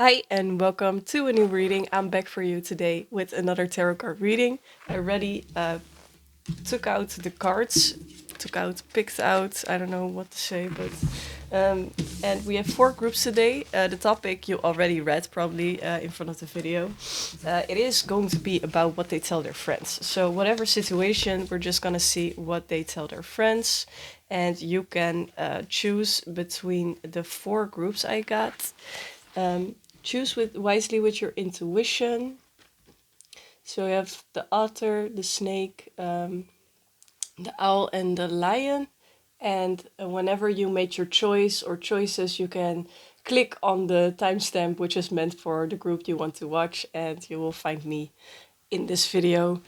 Hi, and welcome to a new reading. I'm back for you today with another tarot card reading. I already took out the cards, picked out, I don't know what to say, but. And we have 4 groups today. The topic you already read probably in front of the video. It is going to be about what they tell their friends. So, whatever situation, we're just going to see what they tell their friends. And you can choose between the 4 groups I got. Choose wisely with your intuition. So you have the otter, the snake, the owl, and the lion. And whenever you made your choice or choices, you can click on the timestamp, which is meant for the group you want to watch, and you will find me in this video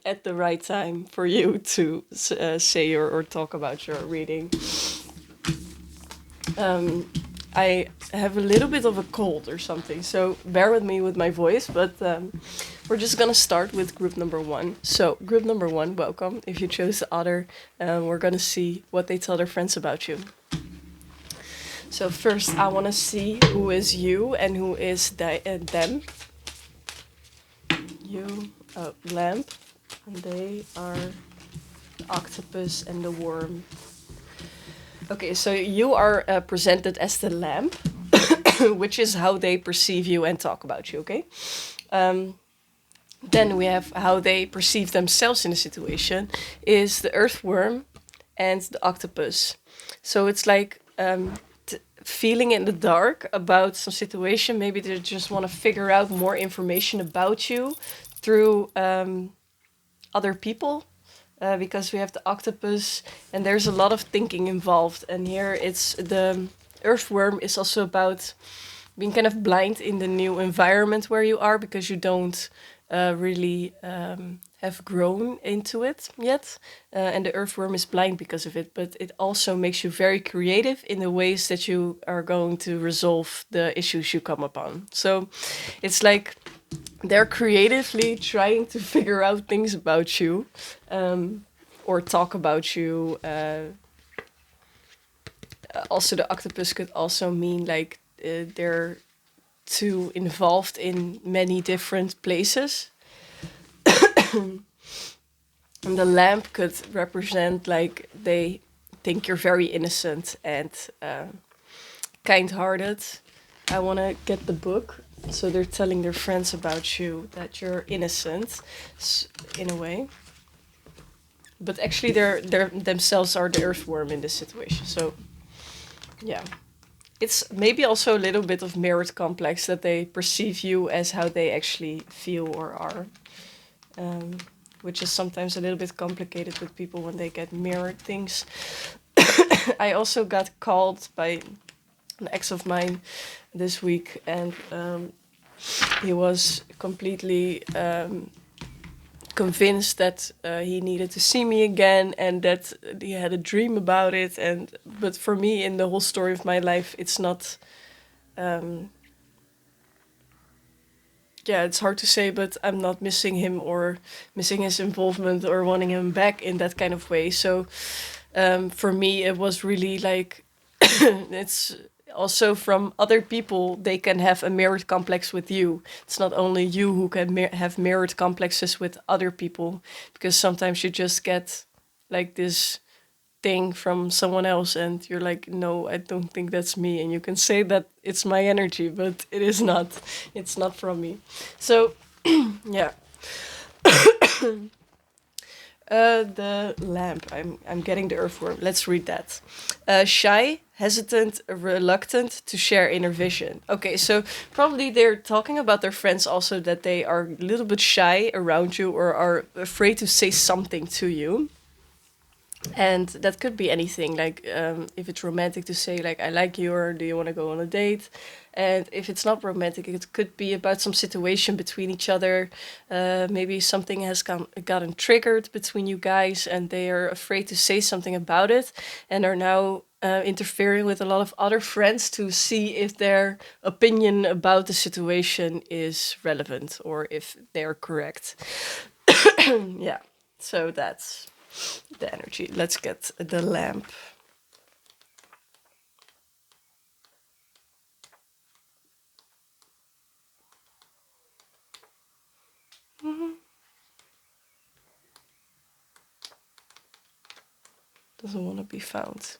at the right time for you to say or talk about your reading. I have a little bit of a cold or something, so bear with me with my voice, but we're just gonna start with group number 1. So, group number 1, welcome. If you chose the otter, we're gonna see what they tell their friends about you. So, first, I wanna see who is you and who is them. You, lamp, and they are the octopus and the worm. Okay, so you are presented as the lamp, which is how they perceive you and talk about you, okay? Then we have how they perceive themselves in a situation is the earthworm and the octopus. So it's like feeling in the dark about some situation. Maybe they just want to figure out more information about you through other people. Because we have the octopus and there's a lot of thinking involved. And here it's the earthworm is also about being kind of blind in the new environment where you are because you don't really have grown into it yet. And the earthworm is blind because of it, but it also makes you very creative in the ways that you are going to resolve the issues you come upon. So it's like they're creatively trying to figure out things about you or talk about you. Also, the octopus could also mean like they're too involved in many different places. And the lamp could represent like they think you're very innocent and kind-hearted. I want to get the book. So they're telling their friends about you that you're innocent, in a way. But actually, they're themselves are the earthworm in this situation. So, yeah, it's maybe also a little bit of merit complex that they perceive you as how they actually feel or are, which is sometimes a little bit complicated with people when they get mirrored things. I also got called by an ex of mine this week, and he was completely convinced that he needed to see me again and that he had a dream about it. And but for me, in the whole story of my life, it's not. Yeah, it's hard to say, but I'm not missing him or missing his involvement or wanting him back in that kind of way. So for me, it was really like it's also from other people they can have a merit complex with you. It's not only you who can have merit complexes with other people, because sometimes you just get like this thing from someone else and you're like, no, I don't think that's me, and you can say that it's my energy, but it is not. It's not from me. So yeah. The lamp. I'm getting the earthworm. Let's read that. Shy, hesitant, reluctant to share inner vision. Okay, so probably they're talking about their friends also, that they are a little bit shy around you or are afraid to say something to you. And that could be anything, like if it's romantic, to say like, I like you, or do you want to go on a date? And if it's not romantic, it could be about some situation between each other. Maybe something has gotten triggered between you guys and they are afraid to say something about it and are now interfering with a lot of other friends to see if their opinion about the situation is relevant or if they're correct. Yeah, so that's the energy. Let's get the lamp. Doesn't want to be found.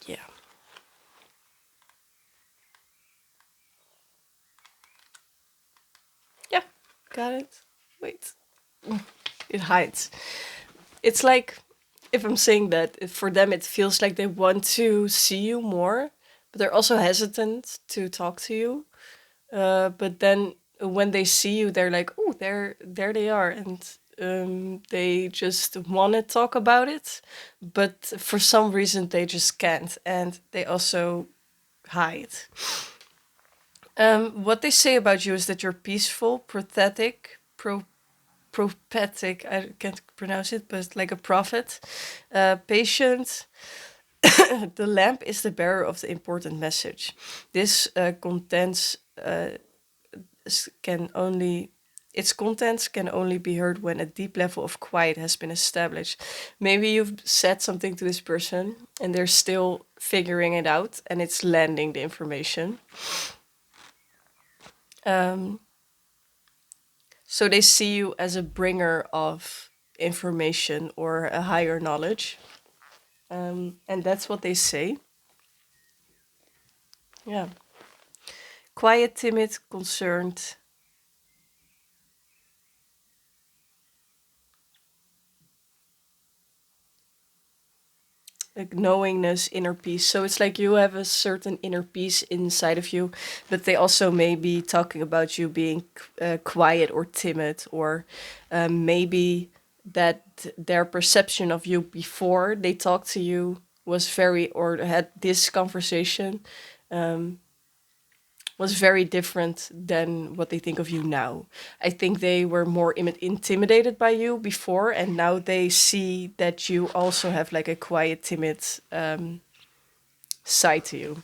Yeah. Yeah. Got it. Wait. It hides. It's like, if I'm saying that, for them it feels like they want to see you more, but they're also hesitant to talk to you. But then when they see you, they're like, "Oh, there they are," and they just want to talk about it, but for some reason they just can't, and they also hide. What they say about you is that you're peaceful, prophetic. I can't pronounce it, but like a prophet, patient. The lamp is the bearer of the important message. This contents can only its contents can only be heard when a deep level of quiet has been established. Maybe you've said something to this person and they're still figuring it out and it's landing the information. Um, so they see you as a bringer of information or a higher knowledge. And that's what they say. Yeah. Quiet, timid, concerned, like knowingness, inner peace. So it's like you have a certain inner peace inside of you, but they also may be talking about you being quiet or timid, or maybe that their perception of you before they talked to you was very, or had this conversation, was very different than what they think of you now. I think they were more intimidated by you before, and now they see that you also have like a quiet, timid side to you.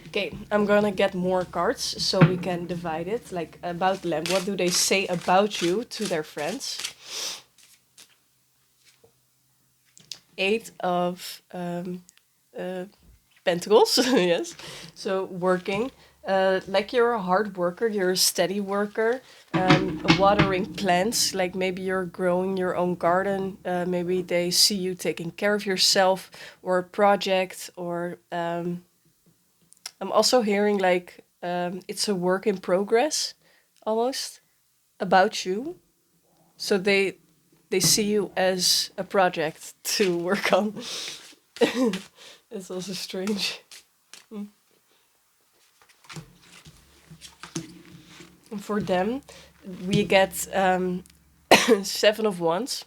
Okay, I'm gonna get more cards so we can divide it. Like about them, what do they say about you to their friends? Eight of uh, Pentacles, yes. So working, like you're a hard worker, you're a steady worker. Watering plants, like maybe you're growing your own garden. Maybe they see you taking care of yourself or a project. Or I'm also hearing like it's a work in progress, almost about you. So they see you as a project to work on. It's also strange. And for them, we get Seven of Wands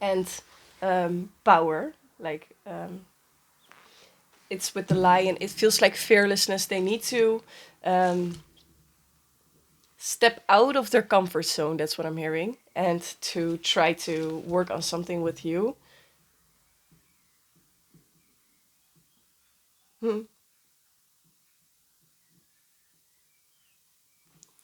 and power. Like it's with the lion. It feels like fearlessness. They need to step out of their comfort zone. That's what I'm hearing, and to try to work on something with you. Hmm.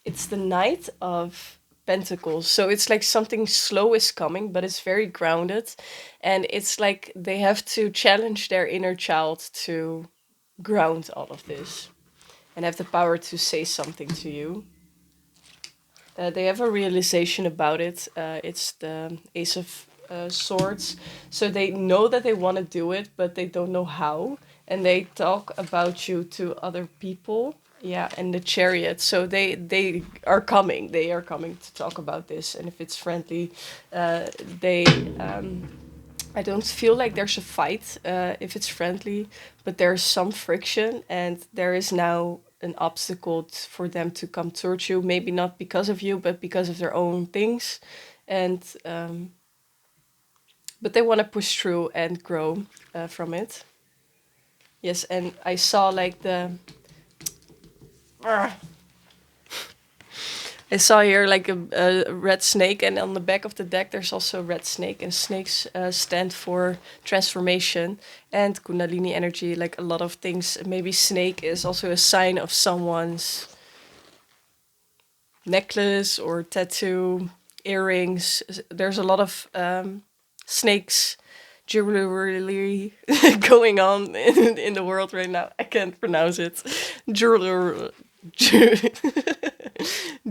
It's the Knight of Pentacles. So it's like something slow is coming, but it's very grounded. And it's like they have to challenge their inner child to ground all of this and have the power to say something to you. They have a realization about it. It's the Ace of Swords. So they know that they want to do it, but they don't know how. And they talk about you to other people. Yeah, and the Chariot. So they are coming. They are coming to talk about this. And if it's friendly, they I don't feel like there's a fight if it's friendly, but there's some friction, and there is now an obstacle for them to come towards you. Maybe not because of you, but because of their own things, and but they want to push through and grow from it. Yes, and I saw like I saw here like a red snake, and on the back of the deck there's also a red snake. And snakes stand for transformation and Kundalini energy, like a lot of things. Maybe snake is also a sign of someone's necklace or tattoo, earrings. There's a lot of snakes jewelry going on in the world right now. I can't pronounce it. Jewelry.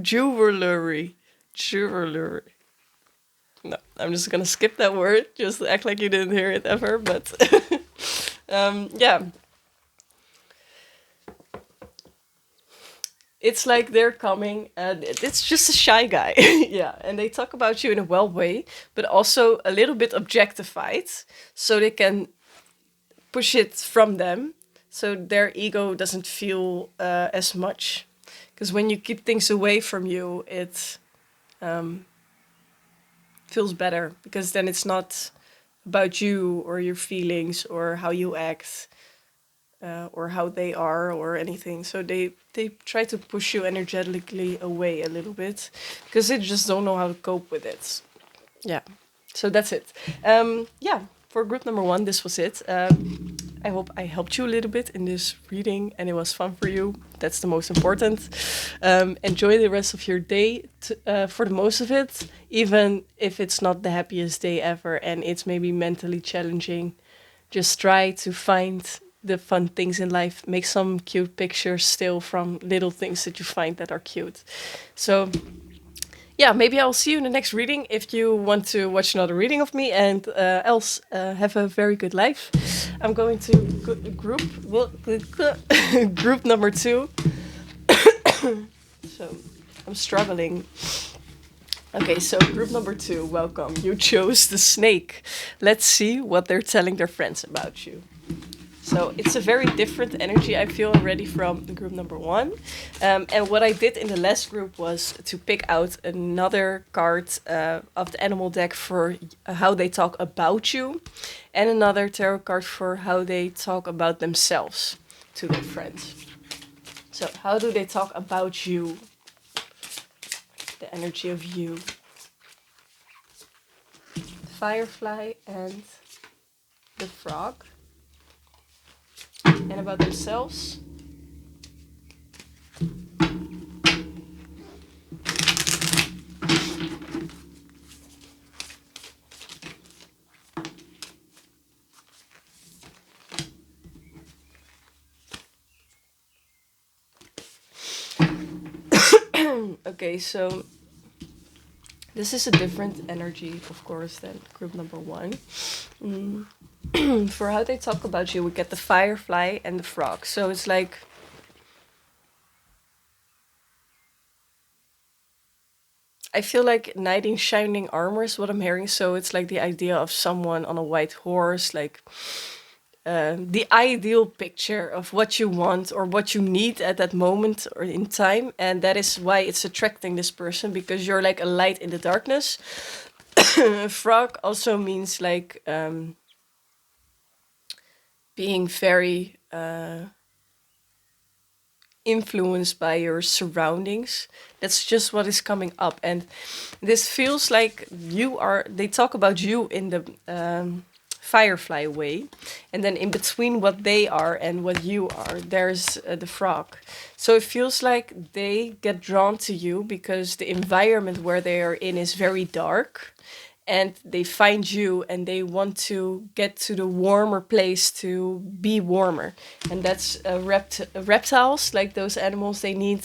Jewelry. Jewelry. No, I'm just gonna skip that word. Just act like you didn't hear it ever. But yeah, it's like they're coming, and it's just a shy guy. Yeah, and they talk about you in a well way, but also a little bit objectified, so they can push it from them, so their ego doesn't feel as much. Because when you keep things away from you, it feels better, because then it's not about you or your feelings or how you act, or how they are or anything. So they try to push you energetically away a little bit, because they just don't know how to cope with it. Yeah. So that's it. Yeah. For group number 1, this was it. I hope I helped you a little bit in this reading and it was fun for you. That's the most important. Enjoy the rest of your day for the most of it, even if it's not the happiest day ever and it's maybe mentally challenging. Just try to find the fun things in life. Make some cute pictures still from little things that you find that are cute. So yeah, maybe I'll see you in the next reading if you want to watch another reading of me. And else, have a very good life. I'm going to group number 2. So I'm struggling. Okay, so group number 2, welcome. You chose the snake. Let's see what they're telling their friends about you. So it's a very different energy I feel already from group number 1. And what I did in the last group was to pick out another card of the animal deck for how they talk about you, and another tarot card for how they talk about themselves to their friends. So how do they talk about you? The energy of you. Firefly and the frog. And about themselves. Okay, so this is a different energy, of course, than group number 1. For how they talk about you, we get the firefly and the frog. So it's like I feel like knight in shining armor is what I'm hearing. So it's like the idea of someone on a white horse, like the ideal picture of what you want or what you need at that moment or in time. And that is why it's attracting this person, because you're like a light in the darkness. Frog also means like being very influenced by your surroundings. That's just what is coming up. And this feels like they talk about you in the firefly way. And then in between what they are and what you are, there's the frog. So it feels like they get drawn to you because the environment where they are in is very dark. And they find you and they want to get to the warmer place to be warmer. And that's reptiles, like those animals, they need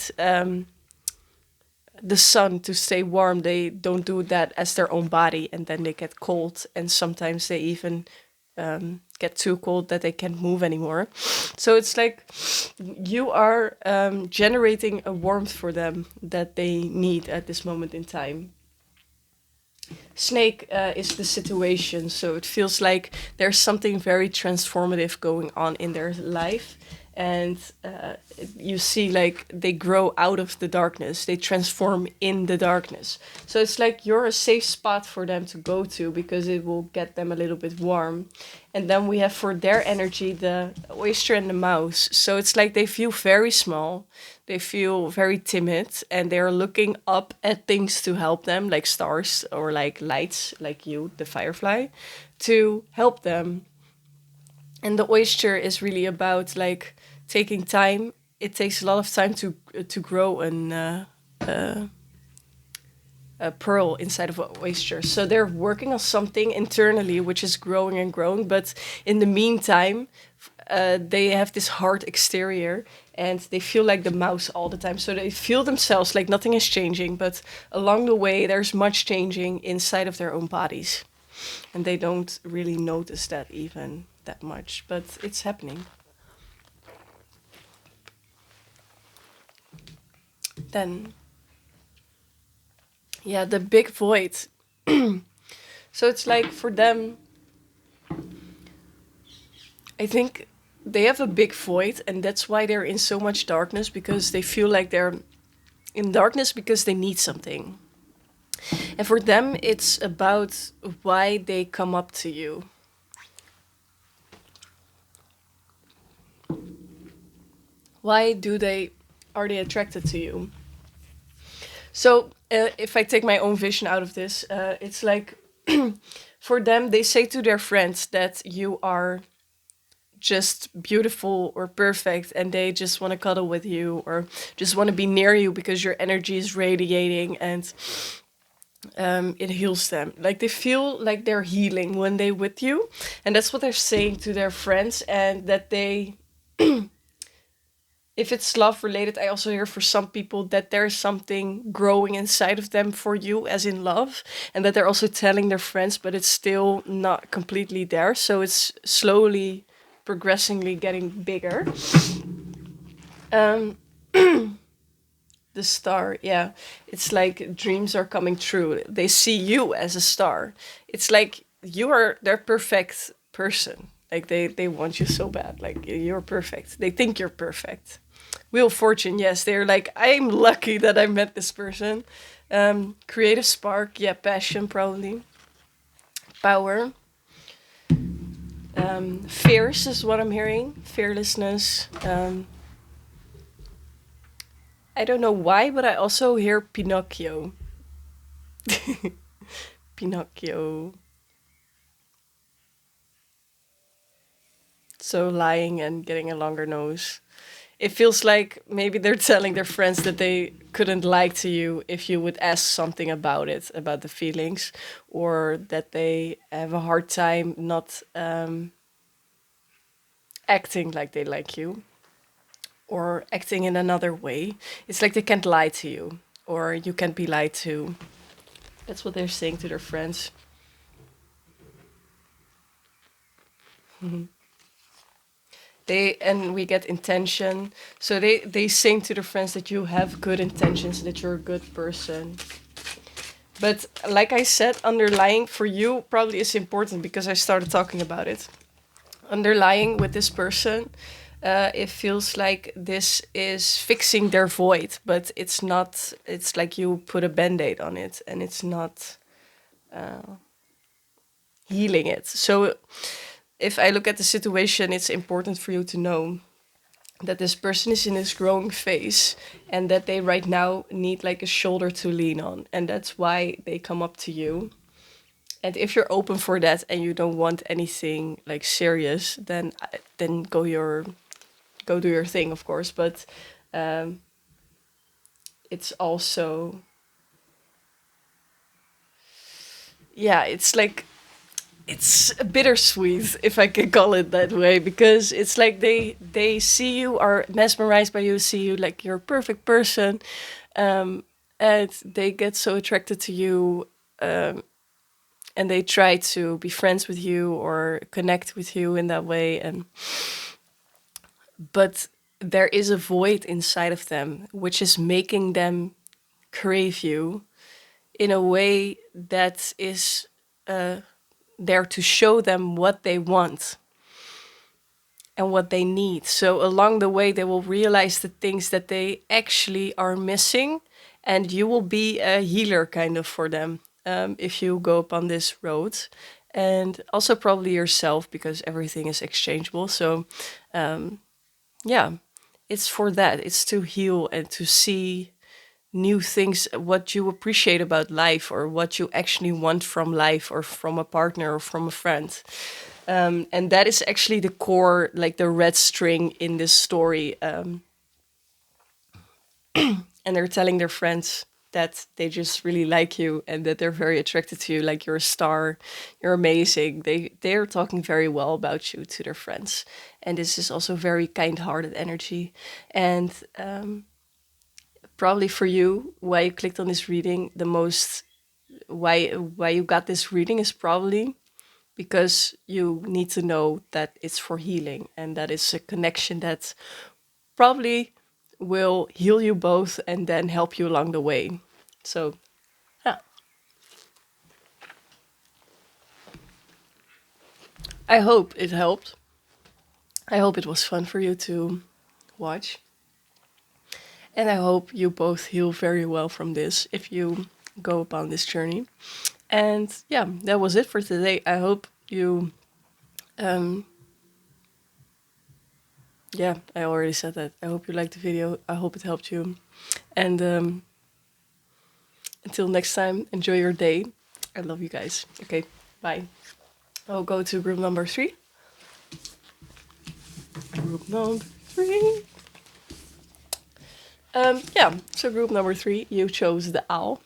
the sun to stay warm. They don't do that as their own body, and then they get cold. And sometimes they even get too cold that they can't move anymore. So it's like you are generating a warmth for them that they need at this moment in time. Snake is the situation, so it feels like there's something very transformative going on in their life, and you see like they grow out of the darkness, they transform in the darkness. So it's like you're a safe spot for them to go to because it will get them a little bit warm. And then we have for their energy the oyster and the mouse. So it's like they feel very small, they feel very timid, and they're looking up at things to help them, like stars or like lights, like you, the firefly, to help them. And the oyster is really about like taking time. It takes a lot of time to grow a pearl inside of an oyster. So they're working on something internally which is growing and growing, but in the meantime, they have this hard exterior and they feel like the mouse all the time. So they feel themselves like nothing is changing, but along the way, there's much changing inside of their own bodies. And they don't really notice that even that much, but it's happening. Then, yeah, the big void. So it's like for them, I think they have a big void, and that's why they're in so much darkness, because they feel like they're in darkness because they need something. And for them, it's about why they come up to you. Why do they are they attracted to you? So if I take my own vision out of this, it's like for them, they say to their friends that you are just beautiful or perfect, and they just want to cuddle with you or just want to be near you because your energy is radiating, and it heals them. Like they feel like they're healing when they with you, and that's what they're saying to their friends. And that they, if it's love related, I also hear for some people that there's something growing inside of them for you, as in love, and that they're also telling their friends, but it's still not completely there. So it's slowly, progressively getting bigger. Um, the star, yeah, it's like dreams are coming true. They see you as a star. It's like you are their perfect person. Like they want you so bad. Like you're perfect. They think you're perfect. Wheel of Fortune, yes, they're like, I'm lucky that I met this person. Creative spark, yeah, passion, probably. Power. Fierce is what I'm hearing. Fearlessness. I don't know why, but I also hear Pinocchio. Pinocchio. So lying and getting a longer nose. It feels like maybe they're telling their friends that they couldn't lie to you if you would ask something about it, about the feelings, or that they have a hard time not acting like they like you, or acting in another way. It's like they can't lie to you, or you can't be lied to. That's what they're saying to their friends. And we get intention. So they sing to their friends that you have good intentions, that you're a good person. But like I said, underlying for you probably is important because I started talking about it. Underlying with this person, it feels like this is fixing their void, but it's not. It's like you put a band-aid on it, and it's not healing it. So if I look at the situation, it's important for you to know that this person is in this growing phase, and that they right now need like a shoulder to lean on, and that's why they come up to you. And if you're open for that and you don't want anything like serious, then go do your thing, of course. But um, it's also, yeah, it's like it's bittersweet, if I can call it that way, because it's like they see you, are mesmerized by you, see you like you're a perfect person, um, and they get so attracted to you, and they try to be friends with you or connect with you in that way, and but there is a void inside of them which is making them crave you in a way that is there to show them what they want and what they need. So along the way, they will realize the things that they actually are missing, and you will be a healer kind of for them, if you go upon this road. And also probably yourself, because everything is exchangeable. So yeah, it's for that. It's to heal and to see new things, what you appreciate about life, or what you actually want from life, or from a partner, or from a friend. And that is actually the core, like the red string in this story. And they're telling their friends. that they just really like you and that they're very attracted to you, like you're a star, you're amazing. They're talking very well about you to their friends. And this is also very kind-hearted energy. And probably for you, why you clicked on this reading, the most why you got this reading is probably because you need to know that it's for healing and that it's a connection that probably will heal you both and then help you along the way. So, yeah. I hope it helped. I hope it was fun for you to watch. And I hope you both heal very well from this if you go upon this journey. And yeah, that was it for today. I hope you um yeah, I already said that. I hope you liked the video. I hope it helped you. And until next time, enjoy your day. I love you guys. Okay, bye. I'll go to group number 3. Group number 3. Yeah, so group number 3, you chose the owl.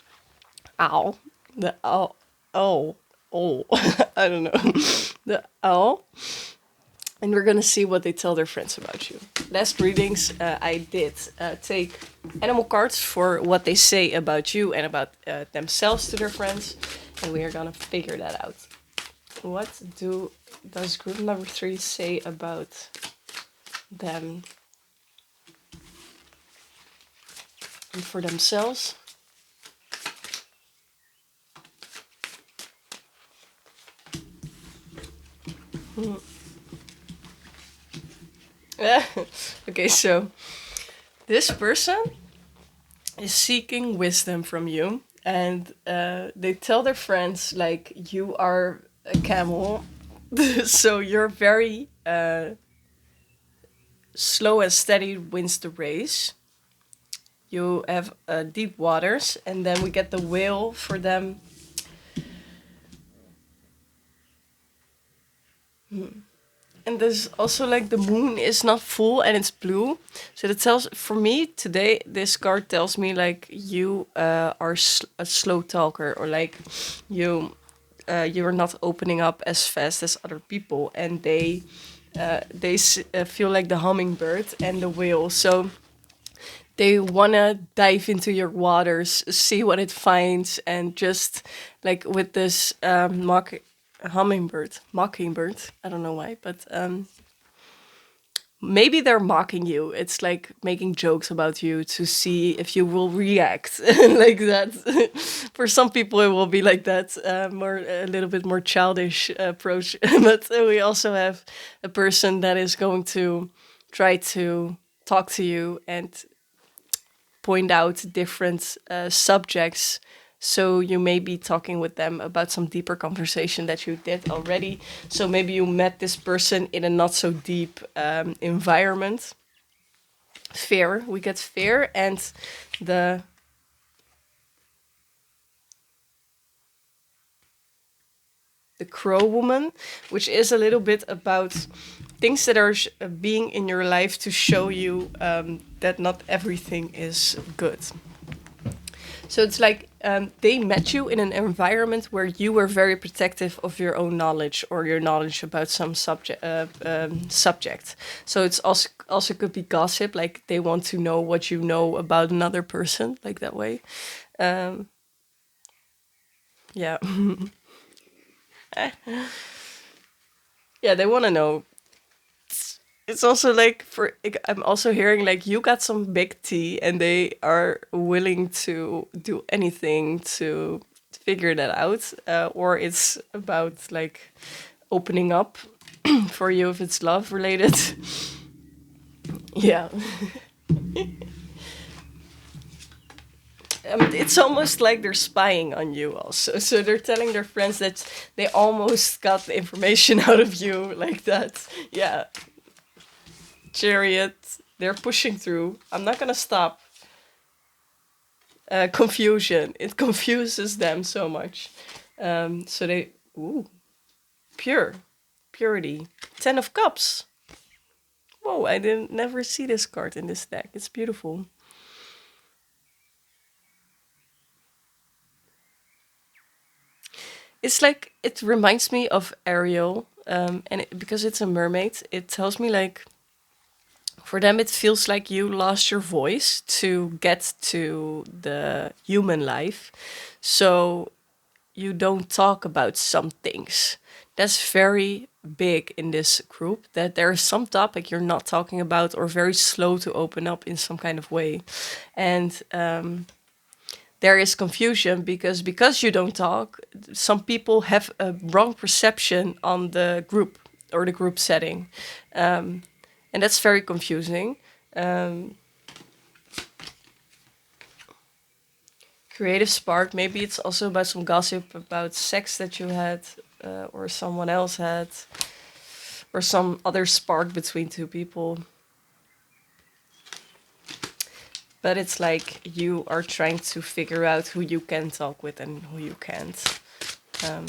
Owl. The owl. Oh. Oh. I don't know. The owl. And we're gonna see what they tell their friends about you. Last readings, I did take animal cards for what they say about you and about themselves to their friends, and we are gonna figure that out. What does group number 3 say about them and for themselves? Okay, so this person is seeking wisdom from you, and they tell their friends like you are a camel, so you're very slow and steady wins the race. You have deep waters, and then we get the whale for them. And there's also like the moon is not full and it's blue. So that tells, for me today, this card tells me like you are a slow talker, or like you're not opening up as fast as other people, and they feel like the hummingbird and the whale. So they wanna dive into your waters, see what it finds, and just like with this mockingbird. I don't know why, but maybe they're mocking you. It's like making jokes about you to see if you will react like that. For some people, it will be like that, more a little bit more childish approach. But we also have a person that is going to try to talk to you and point out different subjects. So you may be talking with them about some deeper conversation that you did already. So maybe you met this person in a not so deep environment. Fear, we get fear, and the crow woman, which is a little bit about things that are being in your life to show you that not everything is good. So it's like they met you in an environment where you were very protective of your own knowledge or your knowledge about some subject. So it's also could be gossip, like they want to know what you know about another person, like that way. Yeah. Yeah, they want to know. It's also like I'm also hearing like you got some big tea and they are willing to do anything to figure that out, or it's about like opening up for you if it's love related. Yeah. It's almost like they're spying on you also. So they're telling their friends that they almost got the information out of you like that. Yeah. Chariot, they're pushing through. I'm not gonna stop. Confusion. It confuses them so much. So they, ooh, pure, purity. 10 of Cups. Whoa, I didn't never see this card in this deck. It's beautiful. It's like it reminds me of Ariel, because it's a mermaid, it tells me like for them it feels like you lost your voice to get to the human life, so you don't talk about some things. That's very big in this group, that there is some topic you're not talking about or very slow to open up in some kind of way. And there is confusion because you don't talk, some people have a wrong perception on the group or the group setting. And that's very confusing. Um, Creative spark, maybe it's also about some gossip about sex that you had, or someone else had, or some other spark between two people. But it's like you are trying to figure out who you can talk with and who you can't. Um,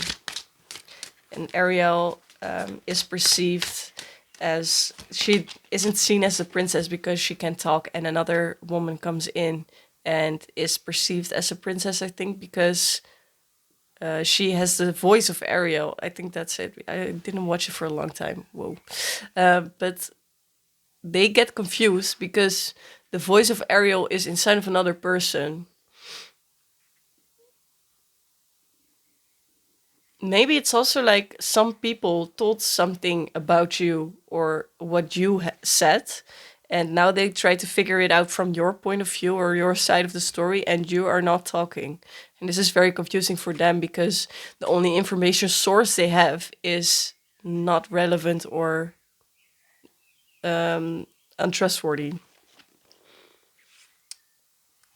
and Ariel is perceived as, she isn't seen as a princess because she can talk, and another woman comes in and is perceived as a princess, I think, because she has the voice of Ariel. I think that's it. I didn't watch it for a long time. Whoa. But they get confused because the voice of Ariel is inside of another person. Maybe it's also like some people told something about you or what you said, and now they try to figure it out from your point of view or your side of the story, and you are not talking. And this is very confusing for them because the only information source they have is not relevant or untrustworthy.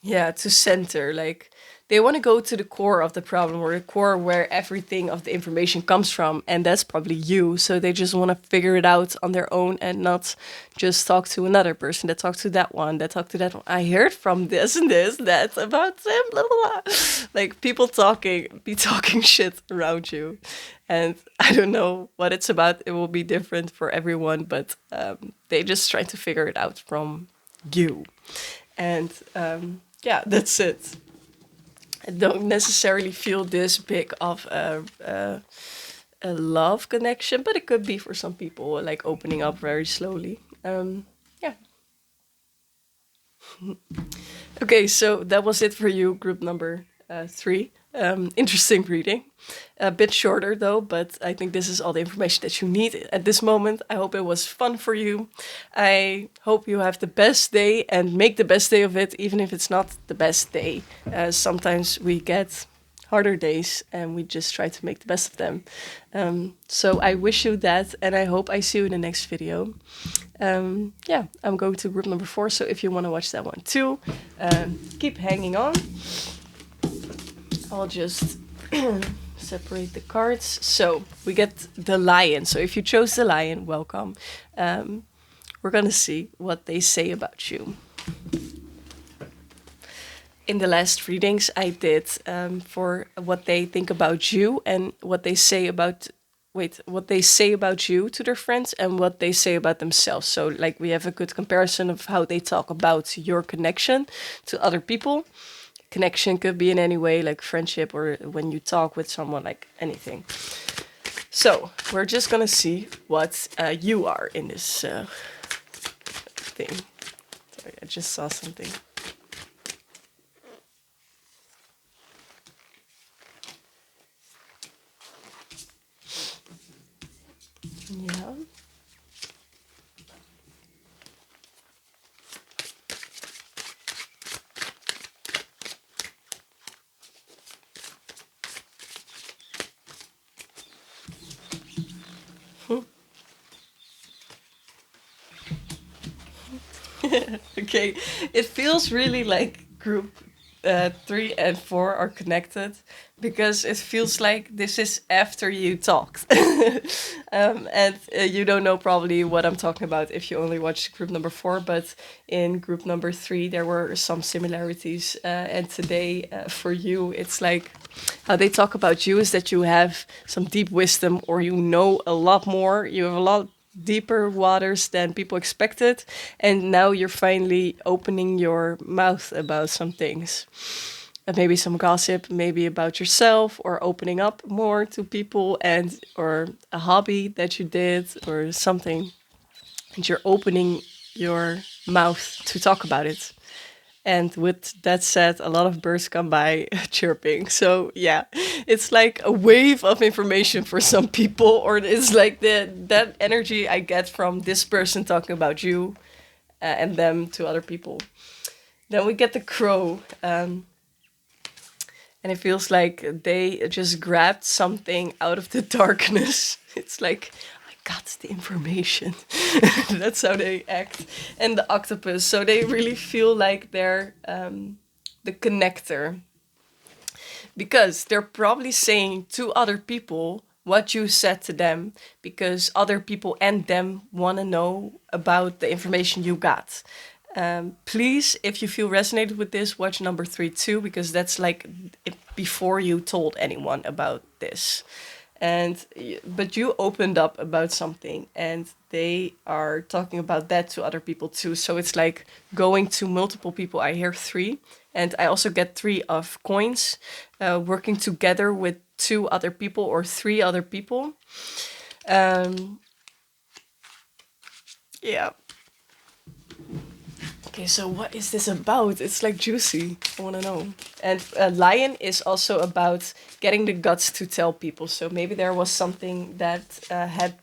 Yeah, to center. Like they want to go to the core of the problem or the core where everything of the information comes from, and that's probably you. So they just want to figure it out on their own and not just talk to another person that talked to that one, that talked to that one. I heard from this and this, that about them, blah blah blah. Like people talking, be talking shit around you. And I don't know what it's about. It will be different for everyone, but they just try to figure it out from you. And yeah, that's it. I don't necessarily feel this big of a love connection, but it could be for some people, like opening up very slowly. Yeah. Okay, so that was it for you, group number 3. Interesting reading. A bit shorter though, but I think this is all the information that you need at this moment. I hope it was fun for you. I hope you have the best day and make the best day of it, even if it's not the best day. Sometimes we get harder days and we just try to make the best of them. So I wish you that, and I hope I see you in the next video. Yeah, I'm going to group number 4, so if you want to watch that one too, keep hanging on. I'll just separate the cards. So we get the lion. So if you chose the lion, welcome. We're gonna see what they say about you. In the last readings I did for what they think about you and what they say about what they say about you to their friends and what they say about themselves. So like we have a good comparison of how they talk about your connection to other people. Connection could be in any way, like friendship or when you talk with someone, like anything. So we're just gonna see what you are in this thing. Sorry, I just saw something. Yeah. Okay, it feels really like group 3 and 4 are connected because it feels like this is after you talked. And you don't know probably what I'm talking about if you only watched group number 4, but in group number 3 there were some similarities. And today for you, it's like how they talk about you is that you have some deep wisdom or you know a lot more, you have a lot deeper waters than people expected, and now you're finally opening your mouth about some things. maybe some gossip, maybe about yourself, or opening up more to people, and or a hobby that you did or something, and you're opening your mouth to talk about it. And with that said, a lot of birds come by chirping. So yeah, it's like a wave of information for some people, or it's like that energy I get from this person talking about you, and them to other people. Then we get the crow, and it feels like they just grabbed something out of the darkness. It's like, I got the information. That's how they act. And the octopus, so they really feel like they're the connector, because they're probably saying to other people what you said to them, because other people and them want to know about the information you got. Please, if you feel resonated with this, watch number 3 too, because that's like before you told anyone about this. And but you opened up about something, and they are talking about that to other people too. So it's like going to multiple people. I hear 3, and I also get 3 of coins, working together with 2 other people or 3 other people. Um, yeah. Okay, so what is this about? It's like juicy. I want to know. And lion is also about getting the guts to tell people. So maybe there was something that had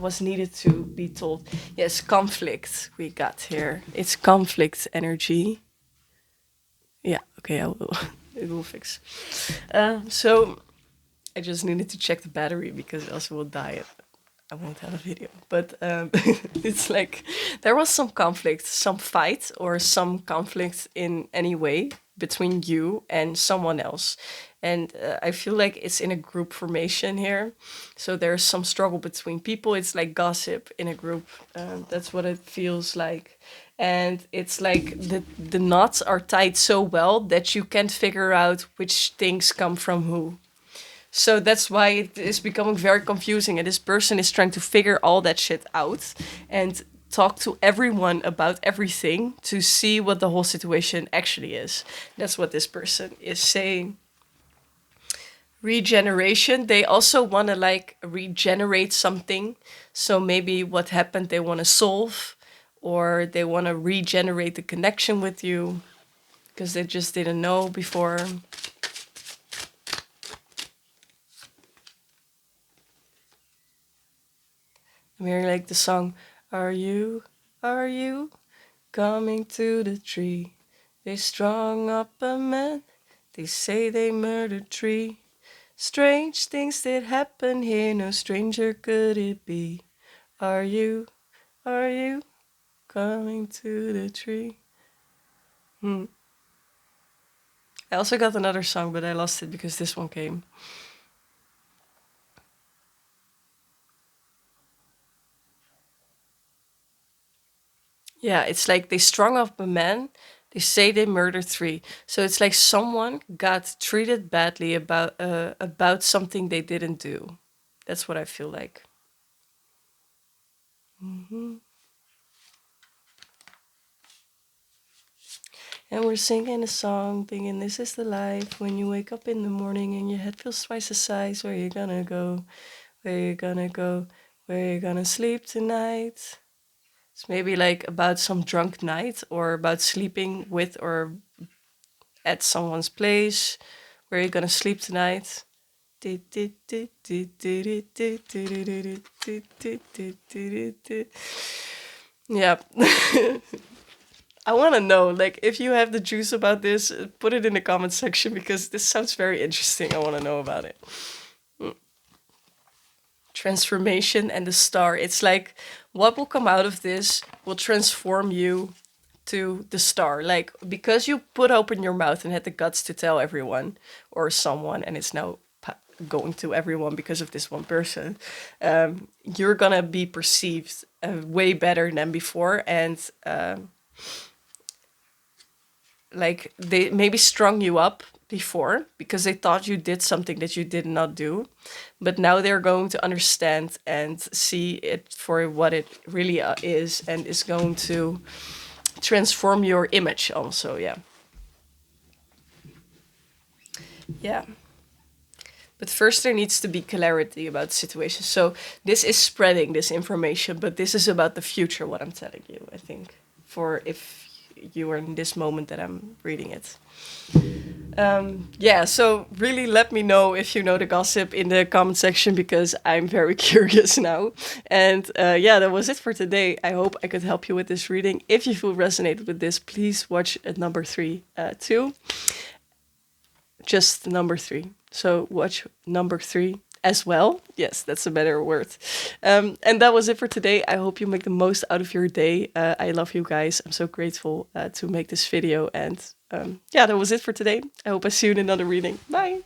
was needed to be told. Yes, conflict we got here. It's conflict energy. Yeah. Okay, I will. It will fix. So I just needed to check the battery because else it will die. I won't have a video. But it's like there was some conflict, some fight, or some conflict in any way between you and someone else. And I feel like it's in a group formation here. So there's some struggle between people. It's like gossip in a group. That's what it feels like. And it's like the knots are tied so well that you can't figure out which things come from who. So that's why it is becoming very confusing. And this person is trying to figure all that shit out and talk to everyone about everything to see what the whole situation actually is. That's what this person is saying. Regeneration, they also want to like regenerate something. So maybe what happened they want to solve, or they want to regenerate the connection with you because they just didn't know before. I'm hearing like the song, are you coming to the tree? They strung up a man, they say they murdered 3. Strange things did happen here, no stranger could it be. Are you coming to the tree? I also got another song, but I lost it because this one came. Yeah, it's like they strung up a man. They say they murdered 3. So it's like someone got treated badly about something they didn't do. That's what I feel like. And we're singing a song, thinking this is the life. When you wake up in the morning and your head feels twice the size, where you gonna go? Where you gonna go? Where you gonna sleep tonight? It's maybe like about some drunk night, or about sleeping with or at someone's place. Where are you gonna sleep tonight? Yeah. I want to know, like, if you have the juice about this, put it in the comment section because this sounds very interesting. I want to know about it. Transformation and the star. It's like what will come out of this will transform you to the star. Like, because you put open your mouth and had the guts to tell everyone or someone, and it's now going to everyone because of this one person, you're gonna be perceived way better than before. And like, they maybe strung you up before because they thought you did something that you did not do, but now they're going to understand and see it for what it really is, and is going to transform your image also. Yeah. Yeah. But first, there needs to be clarity about the situation. So this is spreading this information, but this is about the future. What I'm telling you, I think, for if you are in this moment that I'm reading it. Yeah, so really let me know if you know the gossip in the comment section because I'm very curious now. And yeah, that was it for today. I hope I could help you with this reading. If you feel resonated with this, please watch number 3 too. Just number 3. So watch number 3 as well. Yes, that's a better word. And that was it for today. I hope you make the most out of your day. I love you guys. I'm so grateful to make this video. And yeah, that was it for today. I hope I see you in another reading. Bye.